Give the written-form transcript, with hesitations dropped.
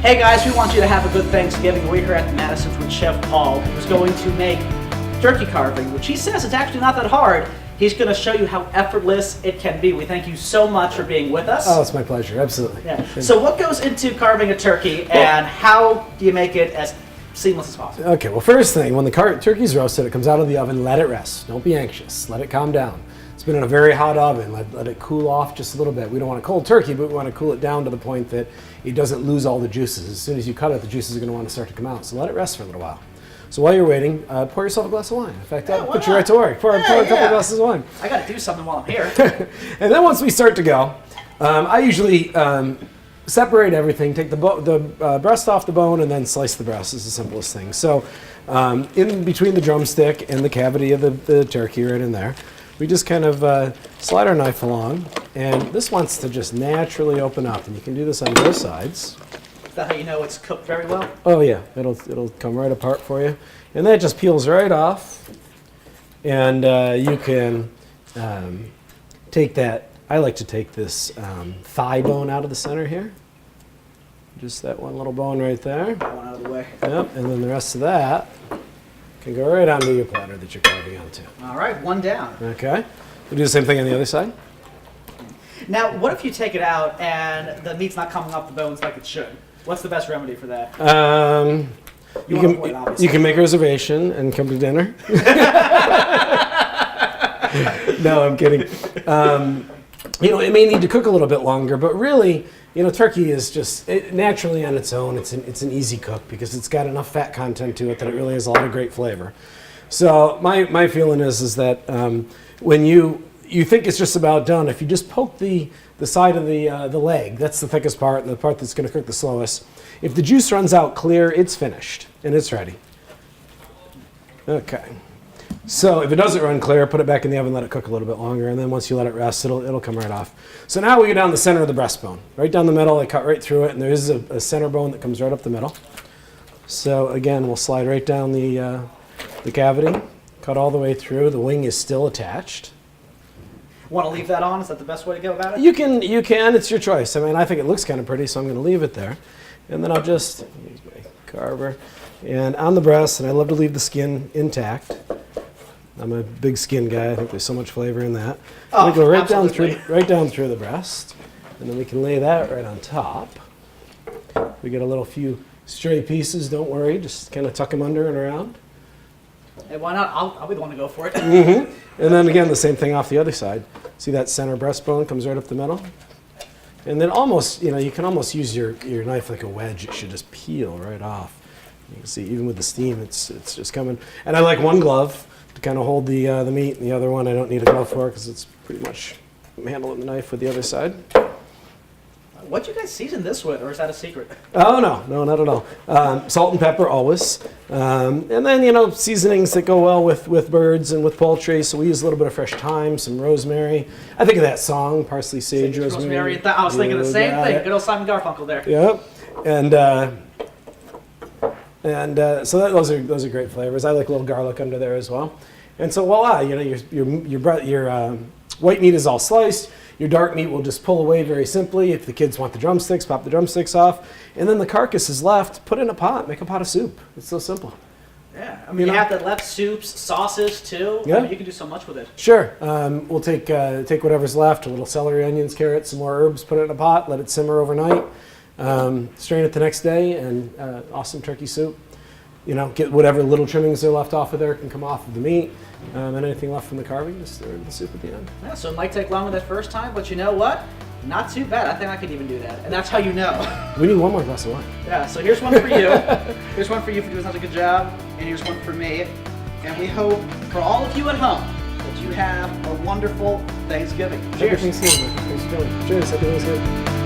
Hey guys, we want you to have a good Thanksgiving. We're here at the Madison's with Chef Paul, who's going to make turkey carving, which he says it's actually not that hard. He's going to show you how effortless it can be. We thank you so much for being with us. Oh, it's my pleasure. Absolutely. Yeah. So what goes into carving a turkey, and how do you make it as seamless as possible? Okay, well, first thing, when the turkey's roasted, it comes out of the oven, let it rest. Don't be anxious. Let it calm down. It's been in a very hot oven. Let it cool off just a little bit. We don't want a cold turkey, but we want to cool it down to the point that it doesn't lose all the juices. As soon as you cut it, the juices are going to want to start to come out. So let it rest for a little while. So while you're waiting, pour yourself a glass of wine. In fact, I'll put you right to work. Pour a couple of glasses of wine. I got to do something while I'm here. And then once we start to go, I usually separate everything, take the breast off the bone, and then slice the breast is the simplest thing. So in between the drumstick and the cavity of the turkey, right in there, we just kind of slide our knife along, and this wants to just naturally open up. And you can do this on both sides. Is that how you know it's cooked very well? Oh yeah, it'll come right apart for you, and that just peels right off. And you can take that. I like to take this thigh bone out of the center here. Just that one little bone right there. That one out of the way. Yep, and then the rest of that can go right onto your platter that you're carving onto. All right, one down. Okay, we'll do the same thing on the other side. Now, what if you take it out and the meat's not coming off the bones like it should? What's the best remedy for that? You can make a reservation and come to dinner. No, I'm kidding. It may need to cook a little bit longer, but really, turkey is just naturally on its own. It's an easy cook because it's got enough fat content to it that it really has a lot of great flavor. So my feeling is that when you think it's just about done, if you just poke the side of the leg, that's the thickest part and the part that's going to cook the slowest. If the juice runs out clear, it's finished and it's ready. Okay. So if it doesn't run clear, put it back in the oven, let it cook a little bit longer, and then once you let it rest, it'll come right off. So now we go down the center of the breastbone, right down the middle. I cut right through it, and there is a center bone that comes right up the middle. So again, we'll slide right down the cavity, cut all the way through. The wing is still attached. Want to leave that on? Is that the best way to go about it? You can. It's your choice. I mean, I think it looks kind of pretty, so I'm going to leave it there, and then I'll just use my carver and on the breast. And I love to leave the skin intact. I'm a big skin guy. I think there's so much flavor in that. We go right down through the breast, and then we can lay that right on top. We get a few stray pieces. Don't worry, just kind of tuck them under and around. Hey, why not? I'll be the one to go for it. Mm-hmm. And then again, the same thing off the other side. See that center breastbone comes right up the middle, and then almost, you can almost use your knife like a wedge. It should just peel right off. You can see even with the steam, it's just coming. And I like one glove to kind of hold the meat, and the other one I don't need a glove for because it's pretty much I'm handling the knife with the other side. What do you guys season this with, or is that a secret? Oh no, not at all. Salt and pepper always, and then seasonings that go well with birds and with poultry. So we use a little bit of fresh thyme, some rosemary. I think of that song, parsley, sage, rosemary. I was thinking the same thing. Good old Simon Garfunkel there. Yep, and so those are great flavors. I like a little garlic under there as well. And so voila, your white meat is all sliced. Your dark meat will just pull away very simply. If the kids want the drumsticks, pop the drumsticks off. And then the carcass is left, put in a pot, make a pot of soup. It's so simple. Yeah, I mean, you have the left soups, sauces too. Yeah. I mean, you can do so much with it. Sure. We'll take whatever's left, a little celery, onions, carrots, some more herbs, put it in a pot, let it simmer overnight. Strain it the next day, and awesome turkey soup. Get whatever little trimmings are left off of there can come off of the meat. And anything left from the carving, just throw in the soup at the end. Yeah, so it might take longer that first time, but you know what? Not too bad. I think I could even do that. And that's how you know. We need one more glass of wine. Yeah, so here's one for you. Here's one for you for doing such a good job. And here's one for me. And we hope for all of you at home that you have a wonderful Thanksgiving. Cheers. Happy Thanksgiving. Thanks for joining. Cheers. Happy Thanksgiving.